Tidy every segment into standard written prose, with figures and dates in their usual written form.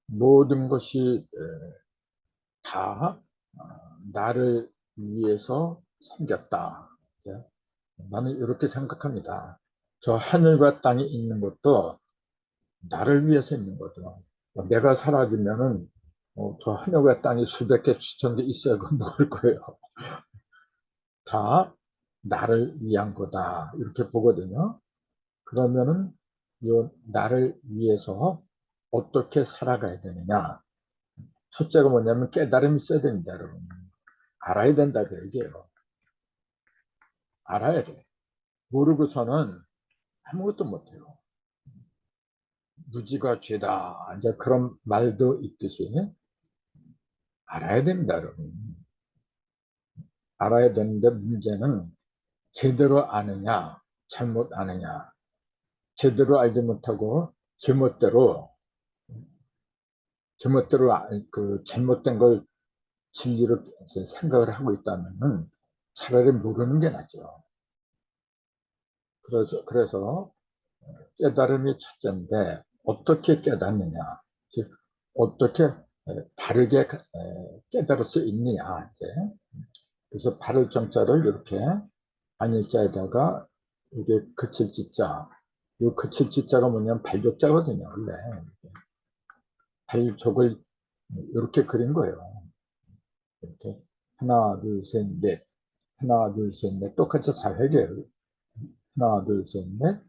모든 것이 다 나를 위해서 생겼다. 예? 나는 이렇게 생각합니다. 저 하늘과 땅이 있는 것도 나를 위해서 있는 거죠. 내가 사라지면은 저 하늘과 땅이 수백 개, 수천 개 있어야 그건 먹을 거예요. 다 나를 위한 거다. 이렇게 보거든요. 그러면은 이 나를 위해서 어떻게 살아가야 되느냐. 첫째가 뭐냐면 깨달음이 있어야 됩니다, 여러분. 알아야 된다, 그 얘기예요. 알아야 돼. 모르고서는 아무것도 못해요. 무지가 죄다. 이제 그런 말도 있듯이 알아야 됩니다, 여러분. 알아야 되는데 문제는 제대로 아느냐, 잘못 아느냐. 제대로 알지 못하고 제멋대로 그 잘못된 걸 진리로 생각을 하고 있다면은 차라리 모르는 게 낫죠. 그래서 깨달음이 첫째인데 어떻게 깨닫느냐, 즉 어떻게 바르게 깨달을 수 있느냐. 이제. 그래서 바를 정자를 이렇게 안일자에다가 이게 그칠 지자, 이 그칠 지자가 뭐냐면 발족자거든요. 원래 발족을 이렇게 그린 거예요. 이렇게 하나, 둘, 셋, 넷, 하나, 둘, 셋, 넷, 똑같이 사회계예요. 하나, 둘, 셋, 넷,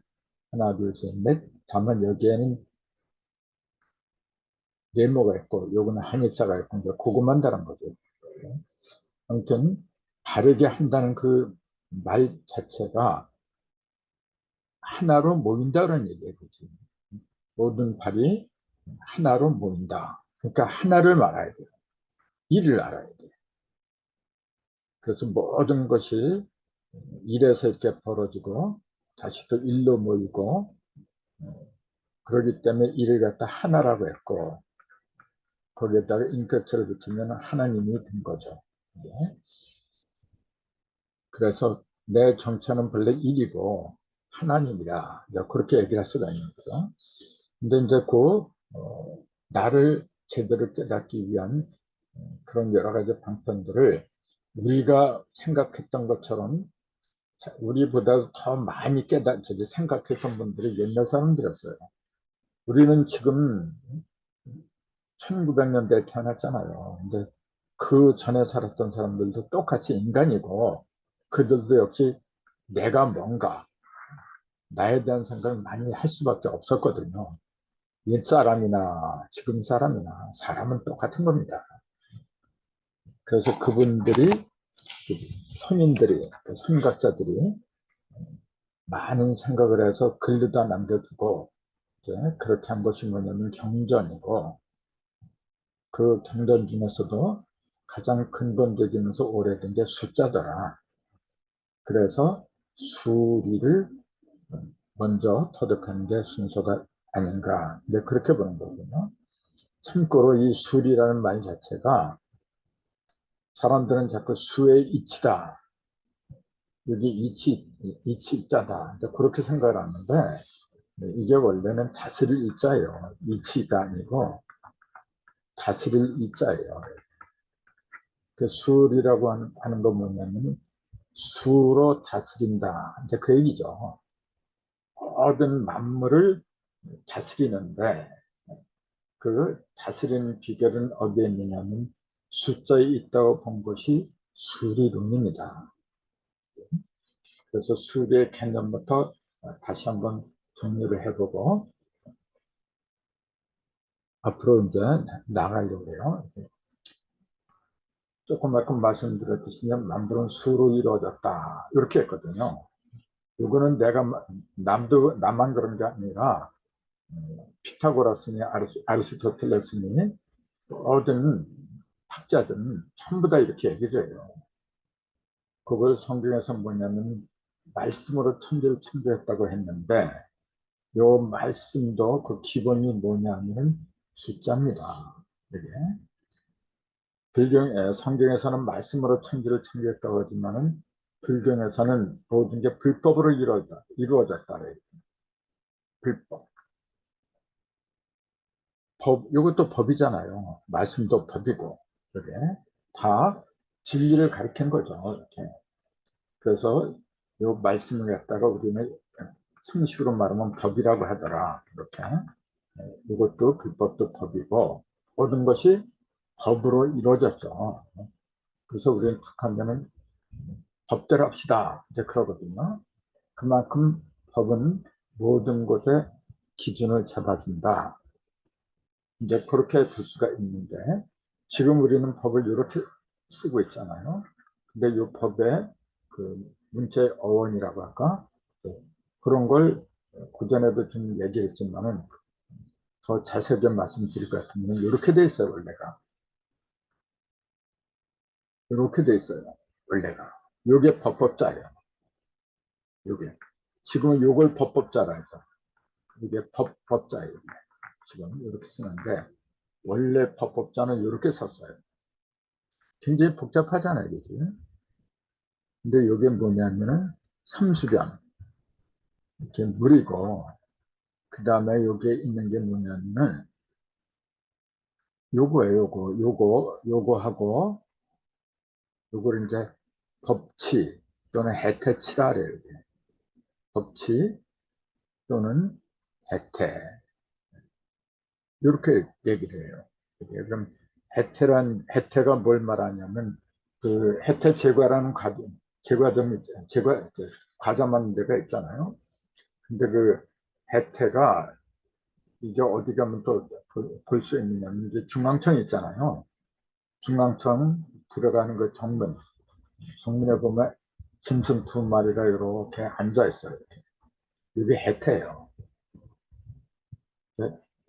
하나, 둘, 셋, 넷. 다만 여기에는 네모가 있고, 요거는 한일자가 있고, 이제 그것만 다른 거죠. 아무튼, 바르게 한다는 그 말 자체가 하나로 모인다는 얘기예요. 그치? 모든 발이 하나로 모인다. 그러니까 하나를 말아야 돼요. 일을 알아야 돼요. 그래서 모든 것이 일에서 이렇게 벌어지고, 다시 또 일로 모이고, 그러기 때문에 일을 갖다 하나라고 했고, 거기에다가 인격체를 붙이면 하나님이 된 거죠. 네. 그래서 내 정체는 본래 일이고 하나님이다. 그렇게 얘기할 수가 있는 거죠. 근데 이제 나를 제대로 깨닫기 위한 그런 여러 가지 방편들을 우리가 생각했던 것처럼 우리보다 더 많이 생각했던 분들이 옛날 사람들이었어요. 우리는 지금 1900년대에 태어났잖아요. 근데 그 전에 살았던 사람들도 똑같이 인간이고 그들도 역시 내가 뭔가 나에 대한 생각을 많이 할 수밖에 없었거든요. 옛사람이나 지금 사람이나 사람은 똑같은 겁니다. 그래서 그분들이 선각자들이 많은 생각을 해서 글로다 남겨두고 그렇게 한 것이 뭐냐면 경전이고 그 경전 중에서도 가장 근본적이면서 오래된 게 숫자더라. 그래서 수리를 먼저 터득하는 게 순서가 아닌가. 이제 그렇게 보는 거군요. 참고로 이 수리라는 말 자체가 사람들은 자꾸 수의 이치다. 여기 이치 이자다. 그렇게 생각을 하는데 이게 원래는 다스릴 이자예요. 이치가 아니고 다스릴 이자예요. 그 수리라고 하는 건 뭐냐면 수로 다스린다. 이제 그 얘기죠. 모든 만물을 다스리는데 그 다스리는 비결은 어디에 있느냐면 숫자에 있다고 본 것이 수리론입니다. 그래서 수리의 개념부터 다시 한번 정리를 해보고 앞으로 이제 나가려고 해요. 조금만큼 말씀드렸듯이 만물은 수로 이루어졌다. 이렇게 했거든요. 이거는 내가 나만 그런 게 아니라 피타고라스니 아리스토텔레스니 모든 학자들은 전부 다 이렇게 얘기해요. 그걸 성경에서 뭐냐면 말씀으로 천지를 창조했다고 했는데 요 말씀도 그 기본이 뭐냐면 숫자입니다. 이게 성경에서는 말씀으로 천지를 창조했다고 하지만은 불경에서는 모든 게 불법으로 이루어졌다. 불법. 이것도 법이잖아요. 말씀도 법이고, 그게 다 진리를 가리킨 거죠. 이렇게. 그래서 이 말씀을 갖다가 우리는 상식으로 말하면 법이라고 하더라. 이렇게. 이것도 불법도 법이고, 모든 것이 법으로 이루어졌죠. 그래서 우리는 북한면은 법대로 합시다. 이제 그러거든요. 그만큼 법은 모든 것에 기준을 잡아준다. 이제 그렇게 볼 수가 있는데, 지금 우리는 법을 이렇게 쓰고 있잖아요. 근데 이 법의 그 문체 어원이라고 할까? 그런 걸 그전에도 좀 얘기했지만은 더 자세하게 말씀드릴 것 같으면 이렇게 돼 있어요, 원래가. 이렇게 돼 있어요, 원래가. 요게 법법자예요. 요게. 지금은 요걸 법법자라 해서. 이게 법자예요. 지금 이렇게 쓰는데, 원래 법법자는 이렇게 썼어요. 굉장히 복잡하잖아요, 그지? 근데 이게 뭐냐면은 삼수변. 이렇게 물이고, 그 다음에 여기에 있는 게 뭐냐면은 요거예요, 요거하고, 요거를 이제 법치 또는 해태치라 그래요. 법치 또는 해태. 이렇게 얘기를 해요. 그럼 해태가 뭘 말하냐면 그 해태 제과라는 제과점 과자 만든 데가 있잖아요. 근데 그 해태가 이게 어디 가면 또 볼 수 있느냐면 이제 중앙청 있잖아요. 중앙청 들어가는 그 정문에 보면 짐승 두 마리가 이렇게 앉아 있어요. 이렇게. 이게 해태예요.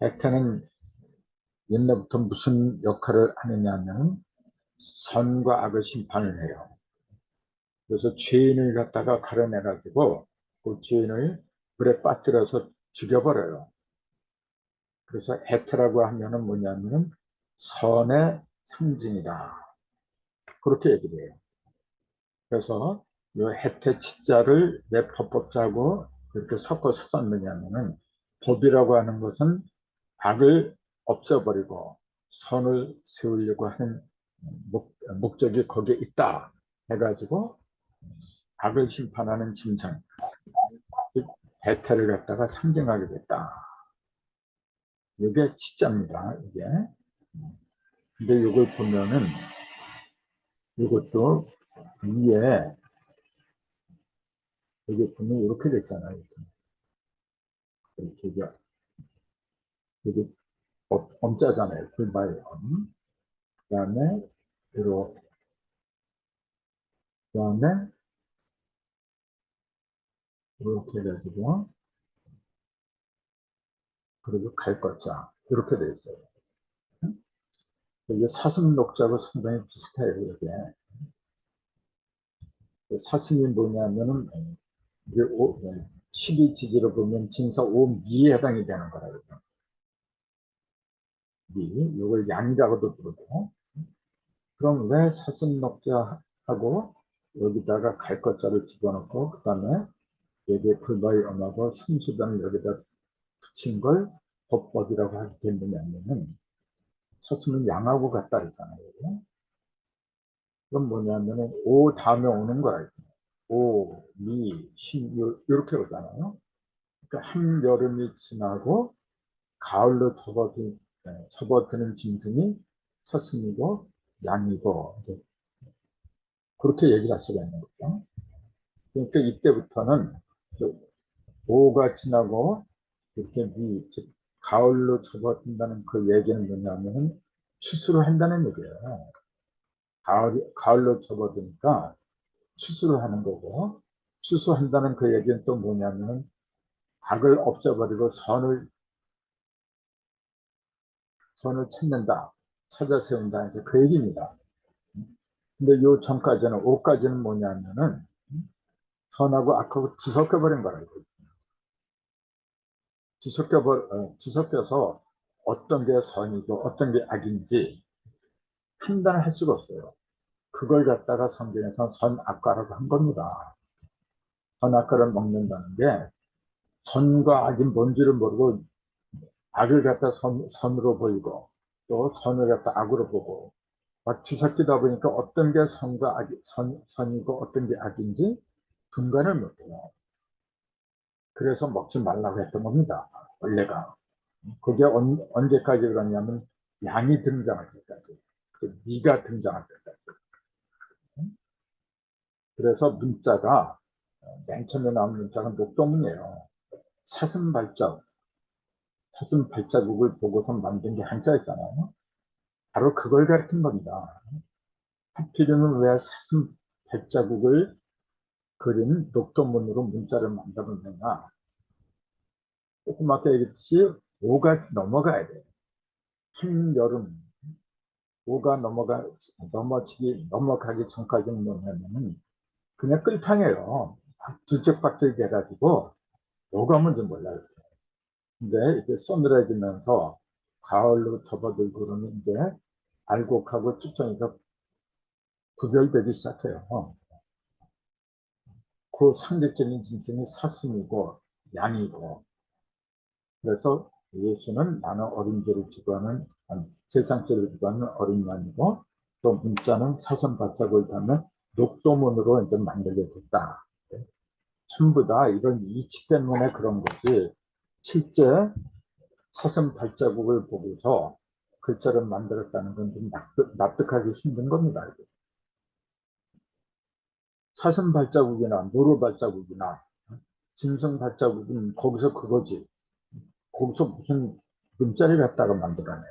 해태는 옛날부터 무슨 역할을 하느냐면 선과 악을 심판을 해요. 그래서 죄인을 갖다가 가려내가지고 그 죄인을 불에 빠뜨려서 죽여버려요. 그래서 해태라고 하면은 뭐냐면은 선의 상징이다. 그렇게 얘기를 해요. 그래서 이 해태 치자를 왜 법법자고 그렇게 섞어서 썼느냐면은 법이라고 하는 것은 악을 없애버리고 선을 세우려고 하는 목적이 거기에 있다 해가지고 악을 심판하는 짐승, 해태를 갖다가 상징하게 됐다. 이게 치자입니다. 이게. 근데 이걸 보면은 이것도 위에 여기 보면 이렇게 됐잖아요. 이렇게 여기 엄자잖아요. 불바의 엄. 그 다음에 이렇게 그다음에 이렇게 해가지고 그리고 갈 것자 이렇게 돼 있어요. 이게 사슴 녹자하고 상당히 비슷해요. 이게 사슴이 뭐냐면은 이게 12지지로 보면 진사 5미에 해당이 되는 거라고요. 미, 이걸 양이라고도 부르고. 그럼 왜 사슴 녹자하고 여기다가 갈 것자를 집어넣고 그 다음에 여기에 불바의 엄하고 삼수단을 여기다 붙인 걸 법법이라고 하게 됐느냐면은 사슴은 양하고 같다 했잖아요. 그럼 뭐냐면은 오 다음에 오는 거야. 오, 미, 신 이렇게 오잖아요. 그러니까 한여름이 지나고 가을로 접어드는 짐승이 사슴이고 양이고 그렇게 얘기할 수가 있는 거죠. 그러니까 이때부터는 오가 지나고 이렇게 즉 가을로 접어든다는 그 얘기는 뭐냐면 추수를 한다는 얘기예요. 가을로 접어드니까 추수를 하는 거고 추수한다는 그 얘기는 또 뭐냐면 악을 없애버리고 선을 찾는다, 찾아 세운다 이제 그 얘기입니다. 근데 요 전까지는 5까지는 뭐냐면은 선하고 악하고 뒤섞여버린 거라고. 뒤섞여서 어떤 게 선이고 어떤 게 악인지 판단을 할 수가 없어요. 그걸 갖다가 성경에서 선악과라고 한 겁니다. 선악과를 먹는다는 게 선과 악이 뭔지를 모르고 악을 갖다 선으로 보이고 또 선을 갖다 악으로 보고 막 뒤섞이다 보니까 어떤 게 선과 악이, 선이고 어떤 게 악인지 분간을 못해요. 그래서 먹지 말라고 했던 겁니다. 원래가. 그게 언제까지 그러냐면 양이 등장할 때까지. 미가 등장할 때까지. 그래서 문자가 맨 처음에 나온 문자가 녹동이에요. 사슴 발자국을 보고서 만든 게 한자였잖아요. 바로 그걸 가르친 겁니다. 하필이면 왜 사슴 발자국을 그린 녹도문으로 문자를 만들었느냐. 조금 아까 얘기했듯이 5가 넘어가야 돼요. 한여름 5가 넘어가기 전까지는 뭐냐면은 그냥 끌탕해요. 뒤적박적 돼가지고 뭐가 뭔지 몰라요. 근데 이제 서늘해지면서 가을로 접어들고 그러면 이제 알곡하고 측정이가 구별되기 시작해요. 그 상대적인 진정이 사슴이고 양이고 그래서 예수는 나는 어린 죄를 주관하는 세상 죄를 주관하는 어린 양이고 또 문자는 사슴 발자국을 담는 녹도문으로 이제 만들게 됐다. 전부 다 이런 이치 때문에 그런 거지 실제 사슴 발자국을 보고서 글자를 만들었다는 건 좀 납득하기 힘든 겁니다. 사슴 발자국이나 노루 발자국이나 짐승 발자국은 거기서 그거지. 거기서 무슨 문자를 갖다가 만들어내.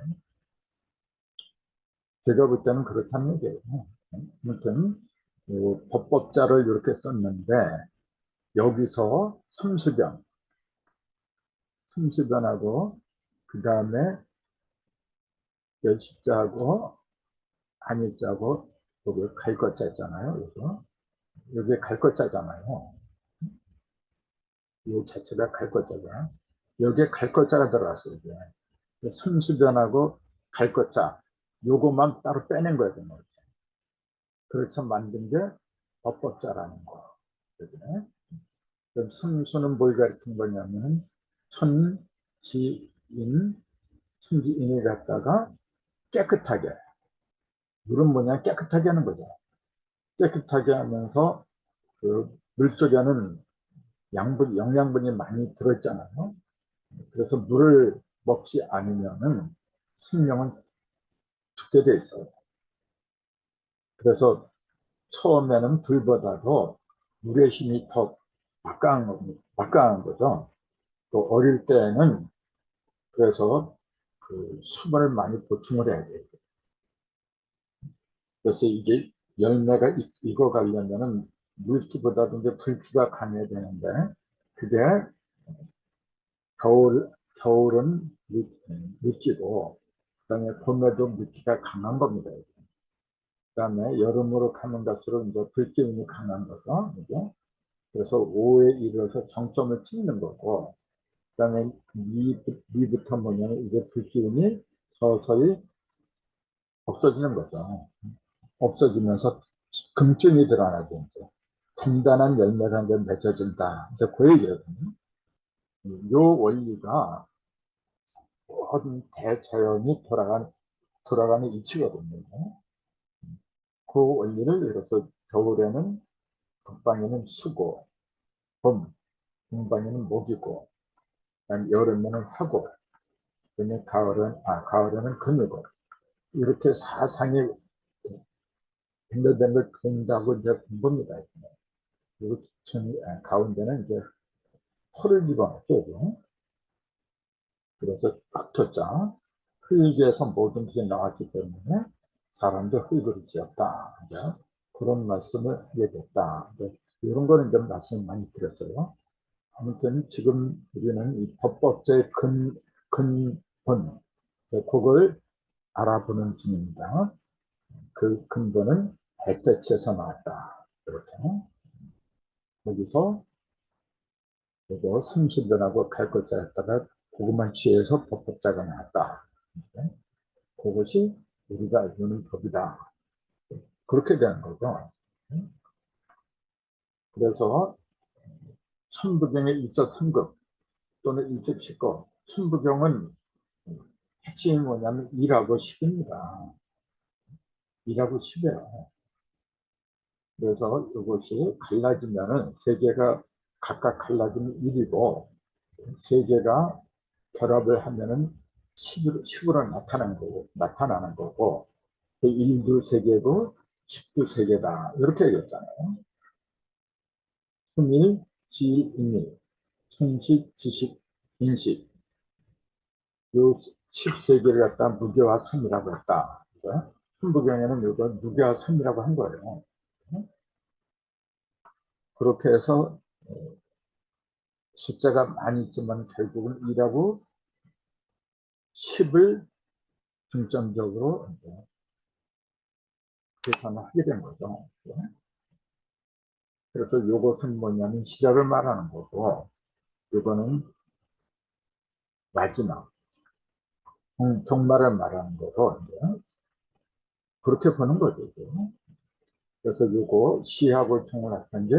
제가 볼 때는 그렇다는 얘기예요. 아무튼 법법자를 이렇게 썼는데 여기서 삼수변하고 그 다음에 열십자하고 한일자하고 여기 갈것자 있잖아요. 여기서 여기 갈것자잖아요. 이 자체가 갈것자잖아요. 여기에 갈것자가 들어갔어요. 이게. 삼수변하고 갈것자 요것만 따로 빼낸 거예요. 그래서 만든 게 법법자라는 거. 그럼 삼수는 뭘 가리킨 거냐면 천지인, 천지인을 갖다가 깨끗하게 물은 뭐냐 깨끗하게 하는 거죠. 깨끗하게 하면서 그 물속에는 영양분이 많이 들어있잖아요. 그래서 물을 먹지 않으면은 생명은 죽게 돼 있어요. 그래서 처음에는 불보다도 물의 힘이 더 막강한 거죠. 또 어릴 때는 그래서 그 수분을 많이 보충을 해야 돼요. 그래서 이게 열매가 익어가려면은 물기보다도 이제 불기가 강해야 되는데 그게 겨울, 겨울은 물기고 그다음에 봄에도 물기가 강한 겁니다. 그다음에 여름으로 가면 갈수록 이제 불기운이 강한 거죠. 이제. 그래서 5에 이르러서 정점을 찍는 거고 그다음에 미부터 뭐냐면 이제 불기운이 서서히 없어지는 거죠. 없어지면서 금증이 드러나죠. 이제. 단단한 열매가 이제 맺어진다. 이제 그 얘기거든요. 이 원리가 모든 대자연이 돌아가는 이치거든요. 그 원리를 이래서 겨울에는 북방에는 수고, 동방에는 목이고, 여름에는 화고, 그다음에 가을에는 금이고, 이렇게 사상이 뱅글뱅글 돈다고 이제 본 겁니다. 그리고 가운데는 이제 토를 집어넣죠. 그래서 닥터자, 흙에서 모든 것이 나왔기 때문에 사람도 흙으로 지었다. 이제 그런 말씀을 하게 됐다. 이런 거는 좀 말씀 많이 드렸어요. 아무튼 지금 우리는 이 법법제의 근본, 그걸 알아보는 중입니다. 그 근본은 백대치에서 나왔다. 이렇게. 여기서 이거 30년하고 갈 것자였다가 그것만 취해서 법법자가 나왔다. 그것이 우리가 알고 있는 법이다. 그렇게 되는 거죠. 그래서 천부경에 일서 3급 또는 일적 10급. 천부경은 핵심이 뭐냐면 1하고 10입니다. 1하고 10이에요. 그래서 이것이 갈라지면은 세 개가 각각 갈라지면 1이고 세 개가 결합을 하면은 10으로 나타나는 거고 1도 세 개고 10도 세 개다. 이렇게 얘기했잖아요. humil, 지일, 인일, 손식, 지식, 인식. 요 13개를 갖다 무게와 삼이라고 했다. 그죠? 천부경에는 이거 무게와 삼이라고 한 거예요. 그렇게 해서 숫자가 많이 있지만 결국은 2라고 10을 중점적으로 계산을 하게 된 거죠. 그래서 이것은 뭐냐면 시작을 말하는 거고, 이거는 마지막, 종말을 말하는 거고, 이제 그렇게 보는 거죠. 이제. 그래서 이거 시하고 총을 합한 게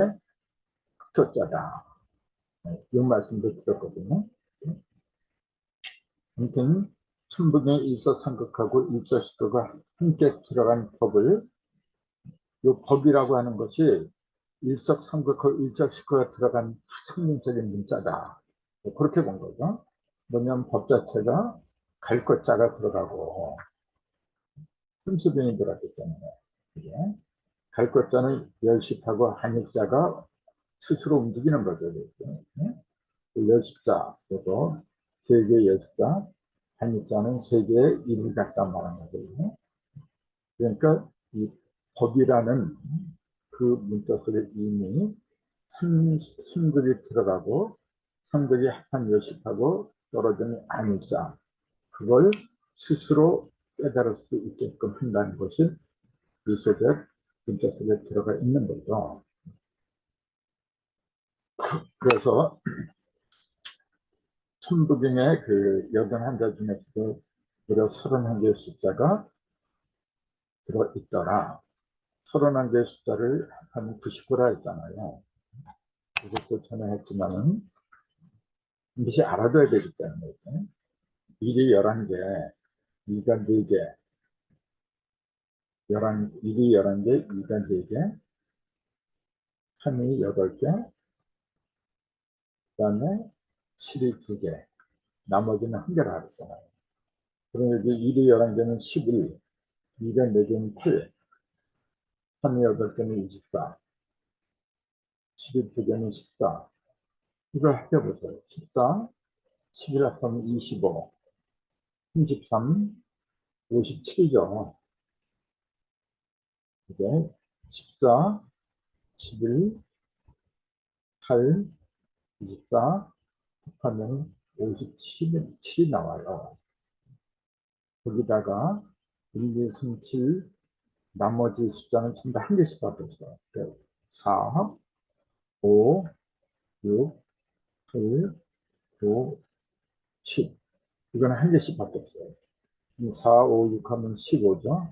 흑토자다. 이 말씀도 드렸거든요. 아무튼 천부경에 일서삼극하고 일서시도가 함께 들어간 법을 이 법이라고 하는 것이 일석삼극하고 일적시도가 들어간 상징적인 문자다. 그렇게 본 거죠. 뭐냐면 법 자체가 갈 것자가 들어가고 순수변이 들어갔기 때문에 그게 갈 것자는 열십하고 한일자가 스스로 움직이는 거죠. 열십자, 그리고 세계의 열십자, 한일자는 세계의 일을 갖다 말하는 거거든요. 그러니까 이 법이라는 그 문자 속에 이미 선들이 들어가고 선들이 합한 열십하고 떨어지는 한일자, 그걸 스스로 깨달을 수 있게끔 한다는 것이 이 속에 문자 속에 들어가 있는 거죠. 그래서 천부경의 그 81자 중에서도 무려 31개의 숫자가 들어있더라. 31개의 숫자를 한 99라 했잖아요. 이것도 전에 했지만은 반드시 알아둬야 되기 때문에 1이 11개, 2가 4개, 1이 11개, 2가 4개, 3이 8개, 그 다음에 7이 2개, 나머지는 한 개라 그랬잖아요. 그럼 여기 1이 11개는 11, 2가 4개는 8, 3이 8개는 24, 7이 2개는 14. 이걸 합해보세요. 14, 11 합하면 25, 33, 57이죠. 이게 14, 11, 8, 24 합하면 57이 나와요. 거기다가 1, 2, 3, 7 나머지 숫자는 전부 한 개씩 받았어요. 4, 5, 6, 8, 9, 10. 이거는 한 개씩 받았어요. 4, 5, 6 하면 15죠.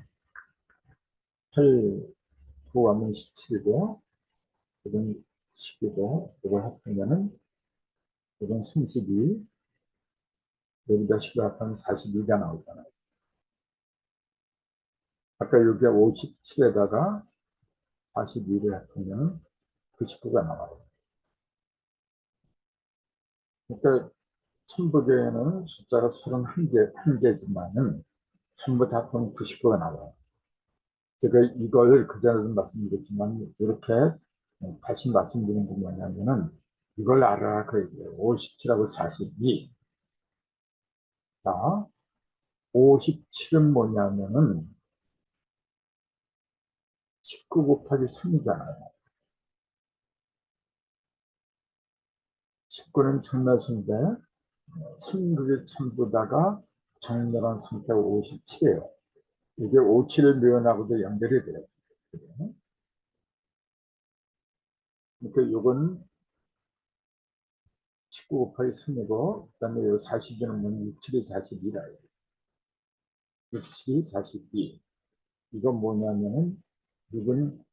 8, 9 하면 17이고, 이건 10이고, 이걸 합하면은, 이건 32, 여기다 10을 합하면 42가 나오잖아요. 아까 여기 57에다가 42를 합하면 99가 나와요. 그러니까 천부계에는 숫자가 31개지만은 전부 다 합하면 99가 나와요. 제가 이걸 그전에도 말씀드렸지만 이렇게 다시 말씀드린 게 뭐냐면은 이걸 알아라 그 얘기예요. 57하고 42. 자, 57은 뭐냐면은 19 곱하기 3이잖아요. 19는 정렬수인데 천국의 천부다가 정렬한 상태가 57이에요. 이게 57을 미원하고도 연결이 돼요. 그러니까 이건 19 곱하기 3이고, 그 다음에 요 42는 뭐냐면 67이 42라. 67이 42. 이건 뭐냐면은, 6은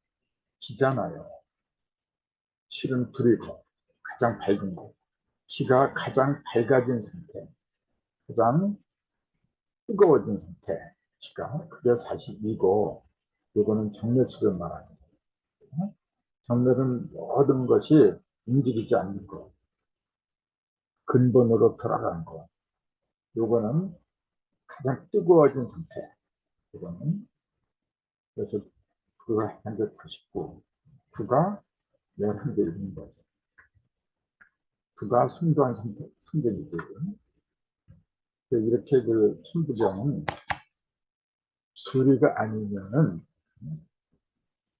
기잖아요. 7은 불이고, 가장 밝은 거. 기가 가장 밝아진 상태. 가장 뜨거워진 상태가 그게 사실이고, 이거는 정렬식을 말하는 거예요. 정렬은 모든 것이 움직이지 않는 것, 근본으로 돌아가는 것. 요거는 가장 뜨거워진 상태. 이거는 그래서 그걸 한게 99, 구가 11개 있는 거죠. 구가 순도한 상태, 성격이고, 이렇게 그 천부경은 수리가 아니면은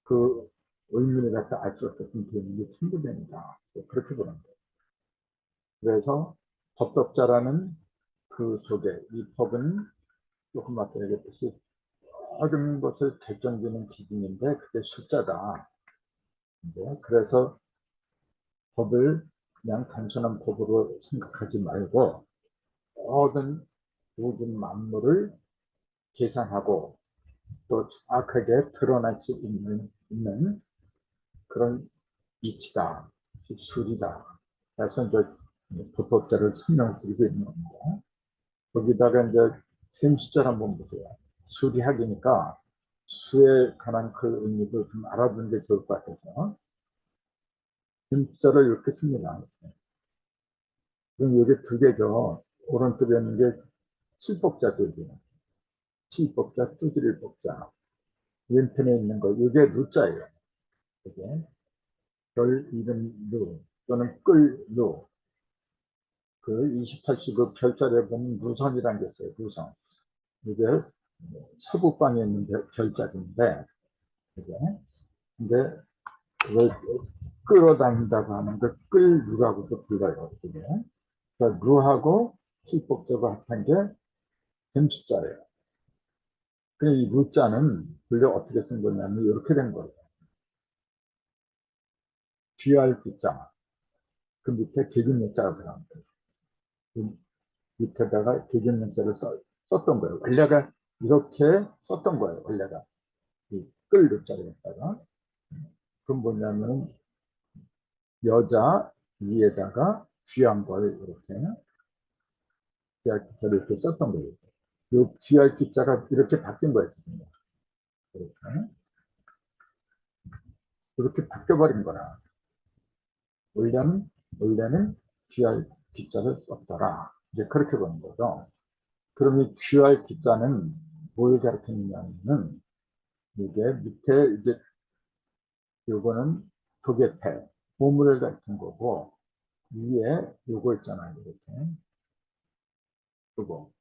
그 의미를 갖다 알 수 없었던 개념이 천부경이다. 그렇게 보는 거예요. 그래서 법덕자라는 그 속에 이 법은 조금 아까 얘기했듯이 모든 것을 결정짓는 기준인데 그게 숫자다. 그래서 법을 그냥 단순한 법으로 생각하지 말고 모든 모든 만물을 계산하고 또 정확하게 드러날 수 있는 그런 이치다, 술이다. 그래서 이제 법법자를 설명드리고 있는 겁니다. 거기다가 이제 셈 숫자를 한번 보세요. 수리학이니까 수에 관한 그 의미를 좀 알아두는 게 좋을 것 같아서 셈 숫자를 이렇게 씁니다. 그럼 여기 두 개죠. 오른쪽에 있는 게 칠법자죠. 칠법자, 두드릴법자. 왼편에 있는 거, 이게 루자예요. 이게 별 이름 루 또는 끌 루. 그 28시 그 별자리에 보면 루선이라는 게 있어요. 루선. 이게 서북방에 있는 별자리인데, 이게 근데 그걸 끌어다닌다고 하는 그 끌루라고도 불러요. 이게 그러니까 루하고 칠법자가 합한 게 셈숫자예요. 이 루자는 원래 어떻게 쓴 거냐면 이렇게 된 거예요. GR 기자 그 밑에 개균문자가 들어갑니다. 그 밑에다가 개균문자를 썼던 거예요. 원래가 이렇게 썼던 거예요. 원래가 이끌 루자에다가 그럼 뭐냐면 여자 위에다가 귀한 걸 이렇게 GR 기자를 이렇게 썼던 거예요. 이 GR 기자가 이렇게 바뀐 거예요. 이렇게 바뀌어버린 거라. 원래는 GR 기자를 썼더라. 이제 그렇게 보는 거죠. 그럼 이 GR 기자는 뭘 가르치느냐면은 이게 밑에 이제 요거는 도개패 보물을 가르친 거고 위에 요거 있잖아요. 이렇게 요거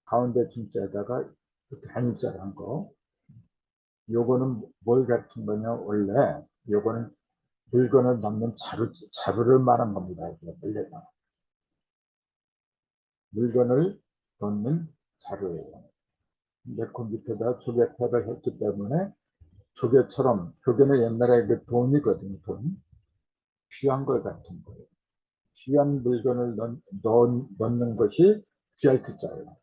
가운데 진자에다가 이렇게 한자를 한 거. 요거는 뭘 가르친 거냐? 원래 요거는 물건을 넣는 자루를 말한 겁니다. 원래가 물건을 넣는 자루예요. 근데 그 밑에다 조개패를 했기 때문에 조개처럼 조개는 옛날에 그 돈이거든요. 돈. 귀한 걸 같은 거예요. 귀한 물건을 넣는 것이 귀할 글자예요.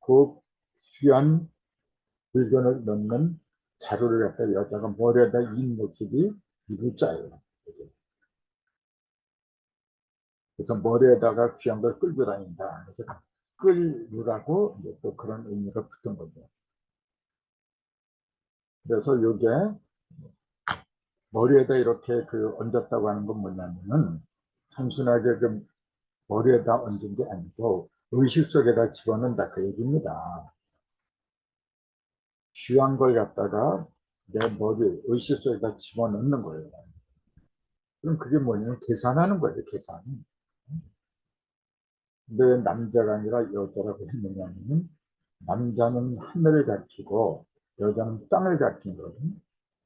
그 귀한 물건을 넣는 자루를 갖다 여자가 머리에다 인 모습이 이 글자예요. 그래서 머리에다가 귀한 걸 끌고 다닌다. 그래서 끌으라고 또 그런 의미가 붙은 거죠. 그래서 이게 머리에다 이렇게 얹었다고 하는 건 뭐냐면은 단순하게 그 머리에다 얹은 게 아니고 의식 속에다 집어넣는다 그 얘기입니다. 귀한 걸 갖다가 내 머리 의식 속에다 집어넣는 거예요. 그럼 그게 뭐냐면 계산하는 거예요. 계산. 근데 왜 남자가 아니라 여자라고 했느냐면 남자는 하늘을 가리키고 여자는 땅을 가리킨 거거든요.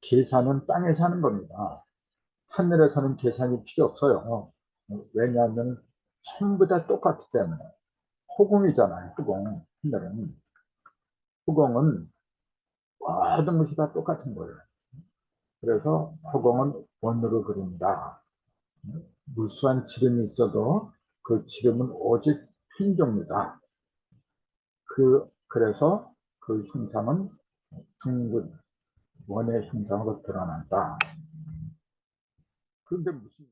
계산은 땅에서 하는 겁니다. 하늘에서는 계산이 필요 없어요. 왜냐하면 전부 다 똑같기 때문에. 허공이잖아요. 허공. 하늘은. 허공은 모든 것이 다 똑같은 거예요. 그래서 허공은 원으로 그린다. 무수한 지름이 있어도 그 지름은 오직 핀종이다. 그래서 그 형상은 둥근 원의 형상으로 드러난다. 그런데 무슨